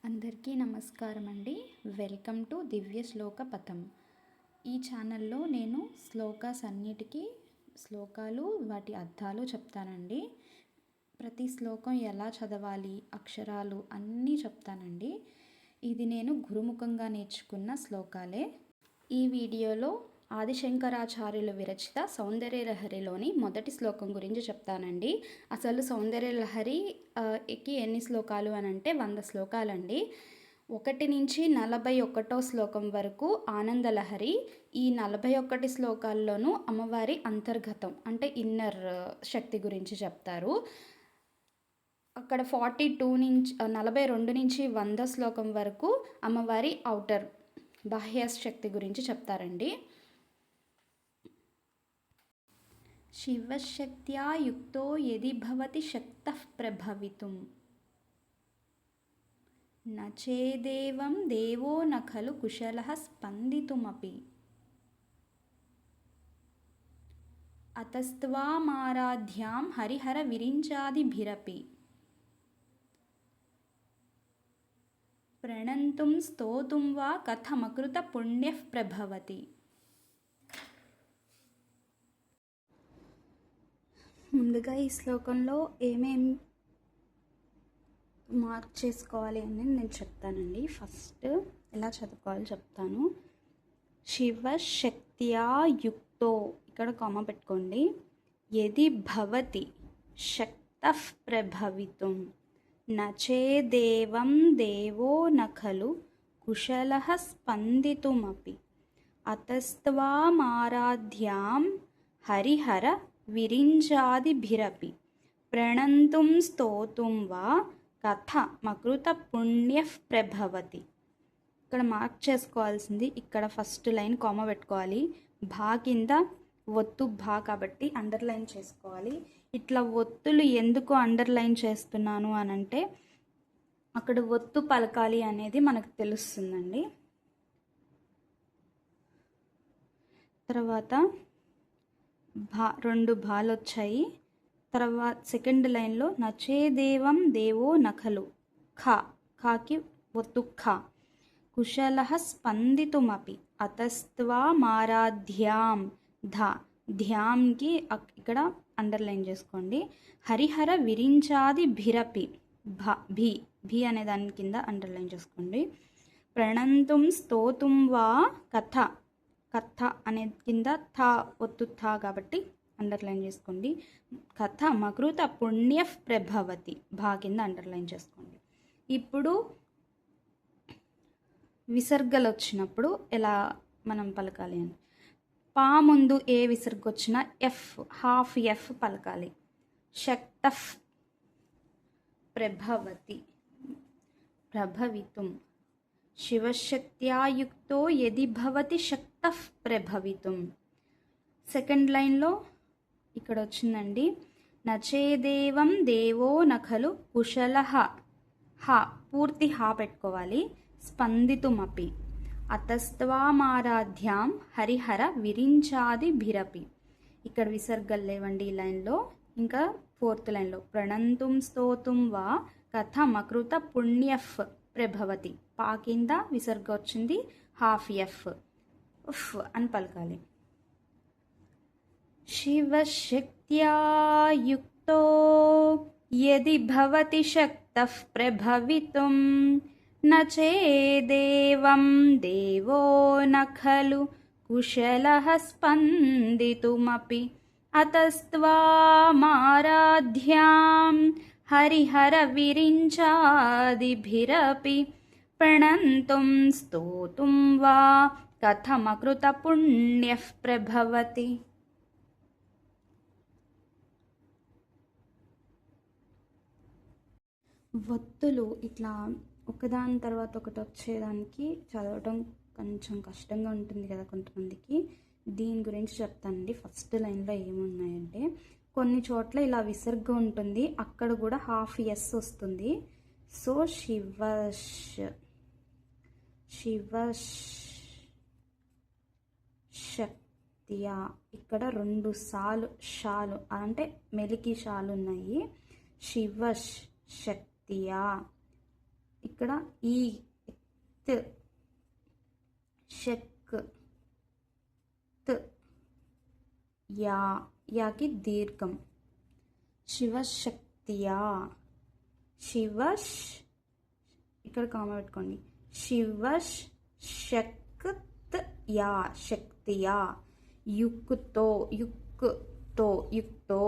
అందరికీ నమస్కారం అండి. వెల్కమ్ టు దివ్య శ్లోక పథం. ఈ ఛానల్లో నేను శ్లోకాలు వాటి అర్థాలు చెప్తానండి. ప్రతి శ్లోకం ఎలా చదవాలి, అక్షరాలు అన్నీ చెప్తానండి. ఇది నేను గురుముఖంగా నేర్చుకున్న శ్లోకాలే. ఈ వీడియోలో ఆదిశంకరాచార్యులు విరచిత సౌందర్యలహరిలోని మొదటి శ్లోకం గురించి చెప్తానండి. అసలు సౌందర్యలహరికి ఎన్ని శ్లోకాలు అని అంటే 100 శ్లోకాలండి. 1 నుంచి 41వ శ్లోకం వరకు ఆనందలహరి. ఈ 41 శ్లోకాల్లోనూ అమ్మవారి అంతర్గతం అంటే ఇన్నర్ శక్తి గురించి చెప్తారు. అక్కడ 42 నుంచి 100 శ్లోకం వరకు అమ్మవారి ఔటర్ బాహ్య శక్తి గురించి చెప్తారండి. శివశక్త్యా యుక్తో యది భవతి శక్తః ప్రభవితుం న చేదేవం దేవో న ఖలు కుశలః స్పందితుమపి అతస్త్వామారాధ్యాం హరిహర విరించాదిభిరపి ప్రణంతుం స్తోతుం వా కథమకృత పుణ్యః ప్రభవతి. ముందుగా ఈ శ్లోకంలో ఏమేం మార్క్ చేసుకోవాలి అని నేను చెప్తానండి. ఫస్ట్ ఎలా చదువుకోవాలో చెప్తాను. శివశక్త్యా యుక్తో, ఇక్కడ కామ పెట్టుకోండి, యది భవతి శక్తః ప్రభవితుం నచేదేవం దేవో న ఖలు కుశలః స్పందితుమపి అతస్త్వామారాధ్యాం హరిహర విరించాదిభిరపి ప్రణంతుం స్తోతుం వా కథమకృత పుణ్యః ప్రభవతి. ఇక్కడ మార్క్ చేసుకోవాల్సింది, ఇక్కడ ఫస్ట్ లైన్ కామ పెట్టుకోవాలి. భా కింద ఒత్తు భా కాబట్టి అండర్లైన్ చేసుకోవాలి. ఇట్లా ఒత్తులు ఎందుకు అండర్లైన్ చేస్తున్నాను అని అంటే అక్కడ ఒత్తు పలకాలి అనేది మనకు తెలుస్తుందండి. తర్వాత రెండు భాలు వచ్చాయి. తర్వాత సెకండ్ లైన్లో నచేదేవం దేవో నఖలు ఖాకి ఒత్తు ఖ కుశలః స్పందితుమపి అతస్త్వామారాధ్యాం ధ్యాంకి ఇక్కడ అండర్లైన్ చేసుకోండి. హరిహర విరించాదిభిరపి భి అనే దాని కింద అండర్లైన్ చేసుకోండి. ప్రణంతుం స్తోతుం వా కథ అనే కింద థా ఒత్తు థా కాబట్టి అండర్లైన్ చేసుకోండి. కథ మకృత పుణ్యః ప్రభవతి భా కింద అండర్లైన్ చేసుకోండి. ఇప్పుడు విసర్గలు వచ్చినప్పుడు ఎలా మనం పలకాలి అని, పా ముందు ఏ విసర్గ వచ్చినా హాఫ్ ఎఫ్ పలకాలి. శక్తః ప్రభవితుం శివశక్త్యా యుక్తో యది భవతి శక్తః ప్రభవితుం. సెకండ్ లైన్లో ఇక్కడ వచ్చిందండి, నచేదేవం దేవో నఖలు కుశలః పూర్తి హా పెట్టుకోవాలి. స్పందితుమపి అతస్త్వామారాధ్యాం హరిహర విరించాదిభిరపి. ఇక్కడ విసర్గలు లేవండి ఈ లైన్లో. ఇంకా ఫోర్త్ లైన్లో ప్రణంతుం స్తోతుం వా కథమకృత పుణ్యః ప్రభవతి. పా కింద విసర్గ వచ్చింది, హాఫ్ ఎఫ్ అని పలకాలి. శివశక్త్యా యుక్తో యది భవతి శక్తః ప్రభవితుం నచేదేవం దేవో న ఖలు కుశలః స్పందితుమపి అతస్త్వామారాధ్యాం హరిహర విరించాదిభిరపి ప్రణంతుం స్తోతుం వా కథమకృత పుణ్యః ప్రభవతి. ఒత్తులు ఇట్లా ఒకదాని తర్వాత ఒకటి వచ్చేదానికి చదవడం కొంచెం కష్టంగా ఉంటుంది కదా కొంతమందికి. దీని గురించి చెప్తానండి. ఫస్ట్ లైన్లో ఏమున్నాయంటే కొన్ని చోట్ల ఇలా విసర్గ ఉంటుంది, అక్కడ కూడా హాఫ్ ఎస్ వస్తుంది. సో శక్త్యా ఇక్కడ 2 సాలు షాలు అంటే మెలికి షాలు ఉన్నాయి. శక్త్యా ఇక్కడ ఈ త్ షక్ త్ యా యాకి దీర్ఘం శివశక్తియా శివశ్ ఇక్కడ కామ పెట్టుకోండి శివశక్త్యా శక్తియా యుక్తో యుక్తో యుక్తో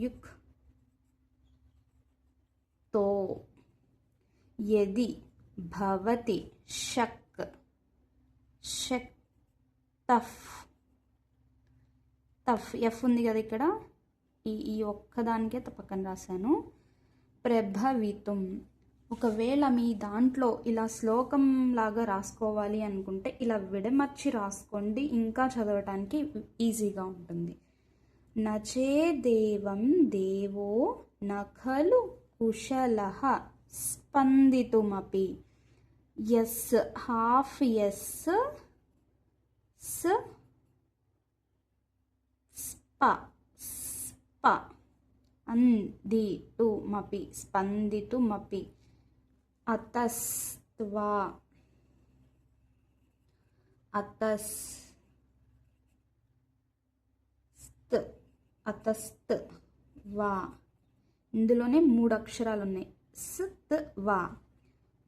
యుక్ తో యది భవతి షక్ షక్ తఫ్ తఫ్ ఎఫ్ ఉంది కదా ఇక్కడ ఈ ఒక్కదానికే పక్కన రాశాను. ప్రభవితుం ఒకవేళ మీ దాంట్లో ఇలా శ్లోకం లాగా రాసుకోవాలి అనుకుంటే ఇలా విడమర్చి రాసుకోండి, ఇంకా చదవటానికి ఈజీగా ఉంటుంది. నచే దేవం దేవో నఖలు కుశలః స్పందితుమపి ఎస్ హాఫ్ ఎస్ స్ప స్ప అందితుమపి స్పందితుమపి అతస్త్వా అతస్త్ వా ఇందులోనే 3 అక్షరాలు ఉన్నాయి. స్త్ వా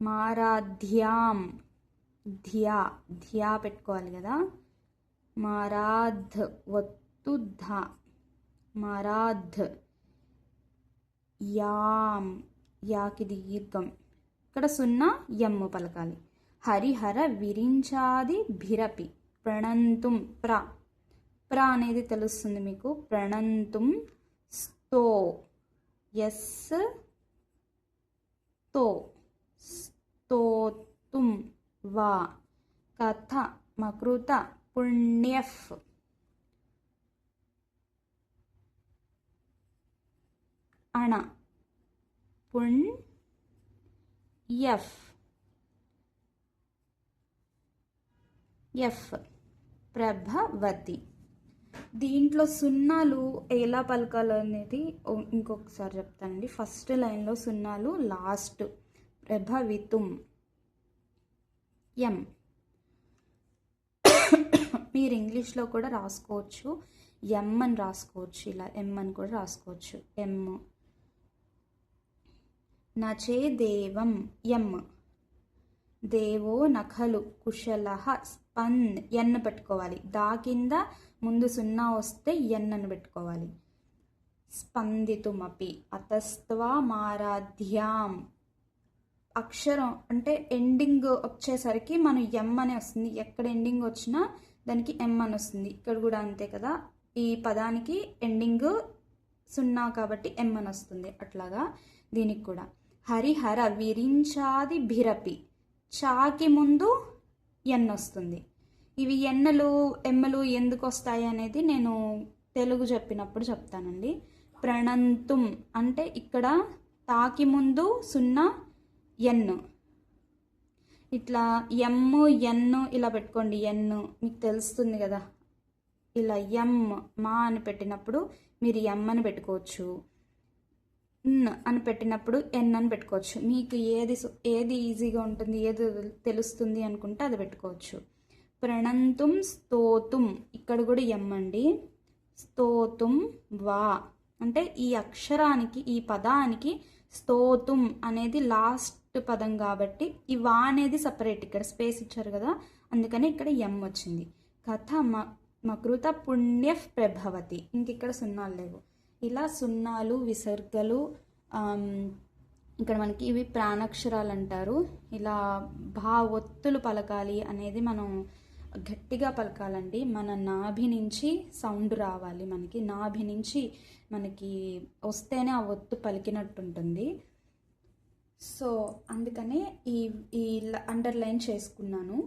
మారాధ్యాం ధ్యా ధ్యా పెట్టుకోవాలి కదా. మారాధ్ వత్తు ధ మారాధ్ యాం యాకి దీర్ఘం ఇక్కడ 0 యమ్ము పలకాలి. హరిహర విరించాది భిరపి ప్రణంతుం ప్ర అనేది తెలుస్తుంది మీకు. ప్రణంతుం sto ఎస్ తో స్తోతుం వా కథ మకృత పుణ్యఫ్ అణ పుణ్యఫ్ ఎఫ్ ప్రభవతి. దీంట్లో సున్నాలు ఎలా పలకాలో అనేది ఇంకొకసారి చెప్తానండి. ఫస్ట్ లైన్లో సున్నాలు లాస్ట్. ప్రభవితుం ఎం మీరు ఇంగ్లీష్లో కూడా రాసుకోవచ్చు, ఎం అని రాసుకోవచ్చు, ఇలా ఎం అని కూడా రాసుకోవచ్చు. ఎం నచే దేవం ఎం దేవో నఖలు కుశలః స్పన్ ఎన్ పెట్టుకోవాలి. దా కింద ముందు 0 వస్తే ఎన్ అని పెట్టుకోవాలి. స్పందితుమపి అతస్త్వా మారాధ్యాం అక్షరం అంటే ఎండింగ్ వచ్చేసరికి మనం ఎం అని వస్తుంది. ఎక్కడ ఎండింగ్ వచ్చినా దానికి ఎం అని వస్తుంది. ఇక్కడ కూడా అంతే కదా. ఈ పదానికి ఎండింగ్ 0 కాబట్టి ఎం అని వస్తుంది. అట్లాగా దీనికి కూడా. హరిహర విరించాది భిరపి చాకి ముందు ఎన్ వస్తుంది. ఇవి ఎన్నలు ఎమ్మలు ఎందుకు వస్తాయి అనేది నేను తెలుగు చెప్పినప్పుడు చెప్తానండి. ప్రణంతుం అంటే ఇక్కడ తాకి ముందు 0 ఎన్, ఇట్లా ఎమ్ము ఎన్ను ఇలా పెట్టుకోండి. ఎన్ను మీకు తెలుస్తుంది కదా. ఇలా ఎం మా అని పెట్టినప్పుడు మీరు ఎం అని పెట్టుకోవచ్చు, అని పెట్టినప్పుడు ఎన్ అని పెట్టుకోవచ్చు. మీకు ఏది ఈజీగా ఉంటుంది, ఏది తెలుస్తుంది అనుకుంటే అది పెట్టుకోవచ్చు. ప్రణంతుం స్తోతుం ఇక్కడ కూడా ఎం అండి. స్తోతుం వా అంటే ఈ అక్షరానికి ఈ పదానికి స్తోతుం అనేది లాస్ట్ పదం కాబట్టి ఈ వా అనేది సపరేట్. ఇక్కడ స్పేస్ ఇచ్చారు కదా, అందుకని ఇక్కడ ఎం వచ్చింది. కథ మకృత పుణ్య ప్రభవతి ఇంక ఇక్కడ 0 లేవు. ఇలా 0 విసర్గలు ఇక్కడ మనకి ఇవి ప్రాణాక్షరాలు అంటారు. ఇలా ఒత్తులు పలకాలి అనేది మనం గట్టిగా పలకాలండి. మన నాభి నుంచి సౌండ్ రావాలి. మనకి నాభి నుంచి మనకి వస్తేనే ఆ ఒత్తు పలికినట్టు ఉంటుంది. సో అందుకనే ఈ అండర్లైన్ చేసుకున్నాను.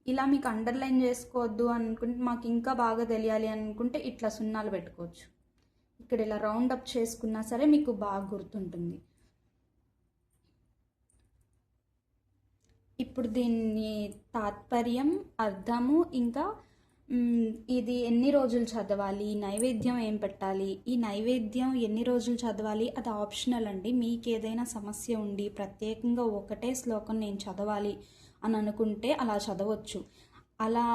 ఇలా మీకు అండర్లైన్ చేసుకోవద్దు అనుకుంటే, మాకు ఇంకా బాగా తెలియాలి అనుకుంటే ఇట్లా 0 పెట్టుకోవచ్చు. ఇక్కడ ఇలా రౌండ్ అప్ చేసుకున్నా సరే మీకు బాగా గుర్తుంటుంది. ఇప్పుడు దీన్ని తాత్పర్యం, అర్థము, ఇంకా ఇది ఎన్ని రోజులు చదవాలి, నైవేద్యం ఏం పెట్టాలి, ఈ నైవేద్యం ఎన్ని రోజులు చదవాలి అది ఆప్షనల్ అండి. మీకు ఏదైనా సమస్య ఉండి ప్రత్యేకంగా ఒకటే శ్లోకం నేను చదవాలి అని అనుకుంటే అలా చదవచ్చు. అలా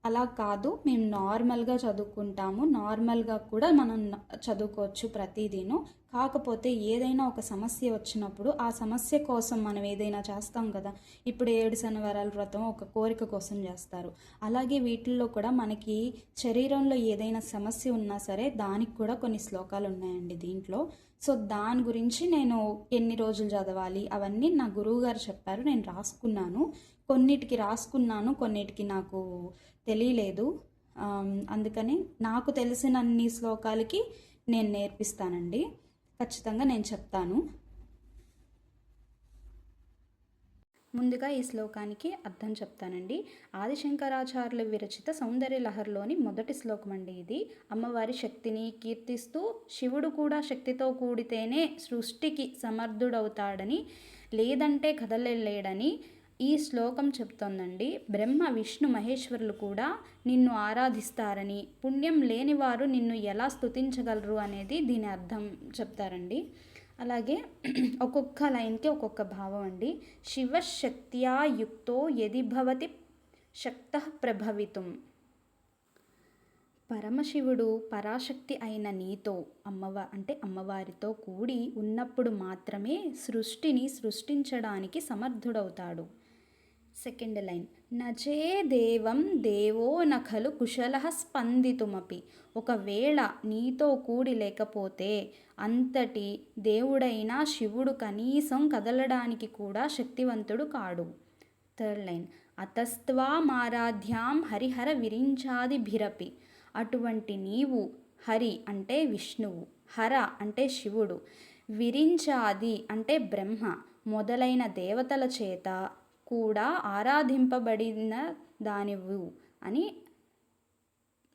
అలా కాదు, మేము నార్మల్గా చదువుకుంటాము, నార్మల్గా కూడా మనం చదువుకోవచ్చు ప్రతిదీను. కాకపోతే ఏదైనా ఒక సమస్య వచ్చినప్పుడు ఆ సమస్య కోసం మనం ఏదైనా చేస్తాం కదా. ఇప్పుడు 7 శనివారాల వ్రతం ఒక కోరిక కోసం చేస్తారు. అలాగే వీటిల్లో కూడా మనకి శరీరంలో ఏదైనా సమస్య ఉన్నా సరే దానికి కూడా కొన్ని శ్లోకాలు ఉన్నాయండి దీంట్లో. సో దాని గురించి నేను ఎన్ని రోజులు చదవాలి అవన్నీ నా గురువు గారు చెప్పారు, నేను రాసుకున్నాను. కొన్నిటికి రాసుకున్నాను, కొన్నిటికి నాకు తెలియలేదు. అందుకని నాకు తెలిసినన్ని శ్లోకాలకి నేను నేర్పిస్తానండి, ఖచ్చితంగా నేను చెప్తాను. ముందుగా ఈ శ్లోకానికి అర్థం చెప్తానండి. ఆదిశంకరాచార్యుల విరచిత సౌందర్య లహరిలోని మొదటి శ్లోకం అండి ఇది. అమ్మవారి శక్తిని కీర్తిస్తూ శివుడు కూడా శక్తితో కూడితేనే సృష్టికి సమర్థుడవుతాడని, లేదంటే కదలలేడని ఈ శ్లోకం చెప్తోందండి. బ్రహ్మ విష్ణు మహేశ్వరులు కూడా నిన్ను ఆరాధిస్తారని, పుణ్యం లేనివారు నిన్ను ఎలా స్తుతించగలరు అనేది దీని అర్థం చెప్తారండి. అలాగే ఒక్కొక్క లైన్కి ఒక్కొక్క భావం అండి. శివశక్త్యా యుక్తో యది భవతి శక్తః ప్రభవితుం. పరమశివుడు పరాశక్తి అయిన నీతో అమ్మవారితో కూడి ఉన్నప్పుడు మాత్రమే సృష్టిని సృష్టించడానికి సమర్థుడవుతాడు. సెకండ్ లైన్, నచే దేవం దేవో నఖలు కుశలః స్పందితుమపి. ఒకవేళ నీతో కూడి లేకపోతే అంతటి దేవుడైన శివుడు కనీసం కదలడానికి కూడా శక్తివంతుడు కాడు. థర్డ్ లైన్, అతస్త్వామారాధ్యాం హరిహర విరించాదిభిరపి. అటువంటి నీవు హరి అంటే విష్ణువు, హర అంటే శివుడు, విరించాది అంటే బ్రహ్మ మొదలైన దేవతల చేత కూడా ఆరాధింపబడిన దానివు అని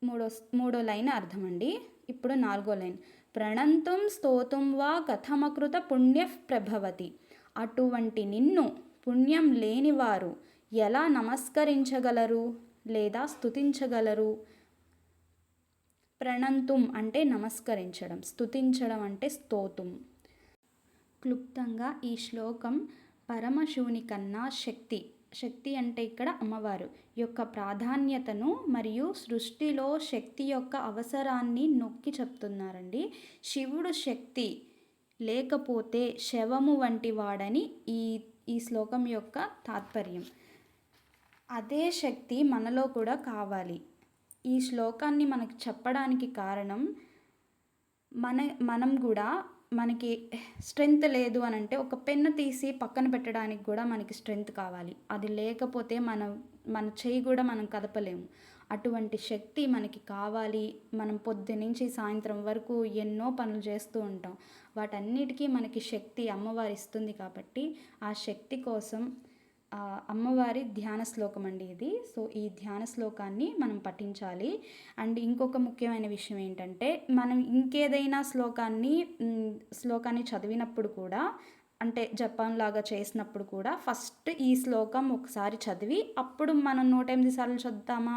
మూడో లైన్ అర్థమండి. ఇప్పుడు 4వ లైన్, ప్రణంతుం స్తోతుం వా కథమకృత పుణ్యః ప్రభవతి. అటువంటి నిన్ను పుణ్యం లేనివారు ఎలా నమస్కరించగలరు లేదా స్తుతించగలరు? ప్రణంతుం అంటే నమస్కరించడం, స్తుతించడం అంటే స్తోతుం. క్లుప్తంగా ఈ శ్లోకం పరమశివుని కన్నా శక్తి అంటే ఇక్కడ అమ్మవారు యొక్క ప్రాధాన్యతను మరియు సృష్టిలో శక్తి యొక్క అవసరాన్ని నొక్కి చెప్తున్నారండి. శివుడు శక్తి లేకపోతే శవము వంటి వాడని ఈ శ్లోకం యొక్క తాత్పర్యం. అదే శక్తి మనలో కూడా కావాలి. ఈ శ్లోకాన్ని మనకు చెప్పడానికి కారణం మనం కూడా మనకి స్ట్రెంగ్త్ లేదు అని అంటే ఒక పెన్ను తీసి పక్కన పెట్టడానికి కూడా మనకి స్ట్రెంగ్త్ కావాలి. అది లేకపోతే మన చెయ్యి కూడా మనం కదపలేము. అటువంటి శక్తి మనకి కావాలి. మనం పొద్దునుంచి సాయంత్రం వరకు ఎన్నో పనులు చేస్తూ ఉంటాం. వాటన్నిటికీ మనకి శక్తి అమ్మవారు ఇస్తుంది కాబట్టి ఆ శక్తి కోసం అమ్మవారి ధ్యాన శ్లోకం అండి ఇది. సో ఈ ధ్యాన శ్లోకాన్ని మనం పఠించాలి. అండ్ ఇంకొక ముఖ్యమైన విషయం ఏంటంటే, మనం ఇంకేదైనా శ్లోకాన్ని చదివినప్పుడు కూడా, అంటే జపంలాగా చేసినప్పుడు కూడా ఫస్ట్ ఈ శ్లోకం ఒకసారి చదివి అప్పుడు మనం 108 సార్లు చదువుతామా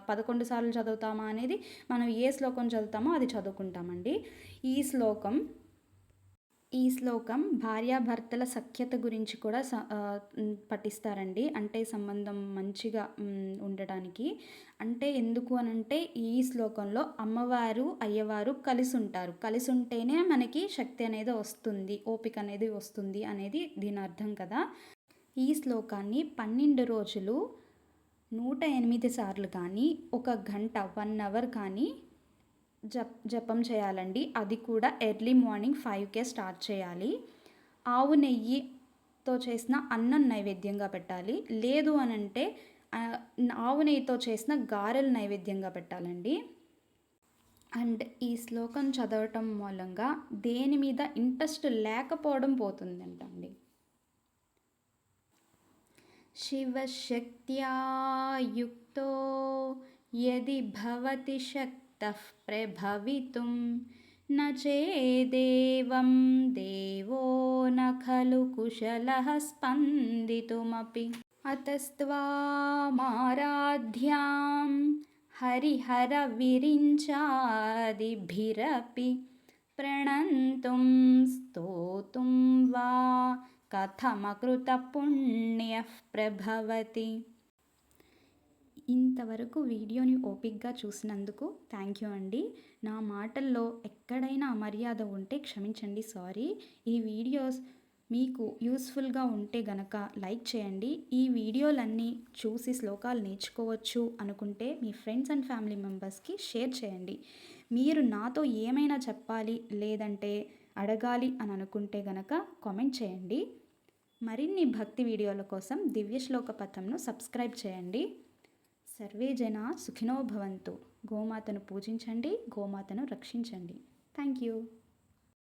11 సార్లు చదువుతామా అనేది మనం ఏ శ్లోకం చదువుతామో అది చదువుకుంటామండి. ఈ శ్లోకం భార్యాభర్తల సఖ్యత గురించి కూడా పఠిస్తారండి. అంటే సంబంధం మంచిగా ఉండడానికి. అంటే ఎందుకు అనంటే ఈ శ్లోకంలో అమ్మవారు అయ్యవారు కలిసి ఉంటారు. కలిసి ఉంటేనే మనకి శక్తి అనేది వస్తుంది, ఓపిక అనేది వస్తుంది అనేది దీని అర్థం కదా. ఈ శ్లోకాన్ని 12 రోజులు 108 సార్లు కానీ 1 గంట 1 అవర్ కానీ జపం చేయాలండి. అది కూడా ఎర్లీ మార్నింగ్ 5కే స్టార్ట్ చేయాలి. ఆవు నెయ్యితో చేసిన అన్నం నైవేద్యంగా పెట్టాలి. లేదు అనంటే ఆవు నెయ్యితో చేసిన గారెలు నైవేద్యంగా పెట్టాలండి. అండ్ ఈ శ్లోకం చదవటం మూలంగా దేని మీద ఇంట్రెస్ట్ లేకపోవడం పోతుందంటండి. శివశక్త్యా యుక్తో యది భవతి శక్తః ప్రభవితుం న చేదేవం దేవో న ఖలు కుశలః స్పందితుమపి. అతస్త్వామారాధ్యాం हरिहरविरिञ्चादिभिरपि प्रणन्तुं स्तोतुं वा कथमकृतपुण्यः प्रभवति. ఇంతవరకు వీడియోని ఓపిక్గా చూసినందుకు థ్యాంక్ యూ అండి. నా మాటల్లో ఎక్కడైనా అమర్యాద ఉంటే క్షమించండి, సారీ. ఈ వీడియోస్ మీకు యూస్ఫుల్గా ఉంటే గనక లైక్ చేయండి. ఈ వీడియోలన్నీ చూసి శ్లోకాలు నేర్చుకోవచ్చు అనుకుంటే మీ ఫ్రెండ్స్ అండ్ ఫ్యామిలీ మెంబర్స్కి షేర్ చేయండి. మీరు నాతో ఏమైనా చెప్పాలి లేదంటే అడగాలి అని అనుకుంటే గనక కామెంట్ చేయండి. మరిన్ని భక్తి వీడియోల కోసం దివ్య శ్లోక పథంను సబ్స్క్రైబ్ చేయండి. సర్వే జనా సుఖినో భవంతు. గోమాతను పూజించండి, గోమాతను రక్షించండి. Thank you.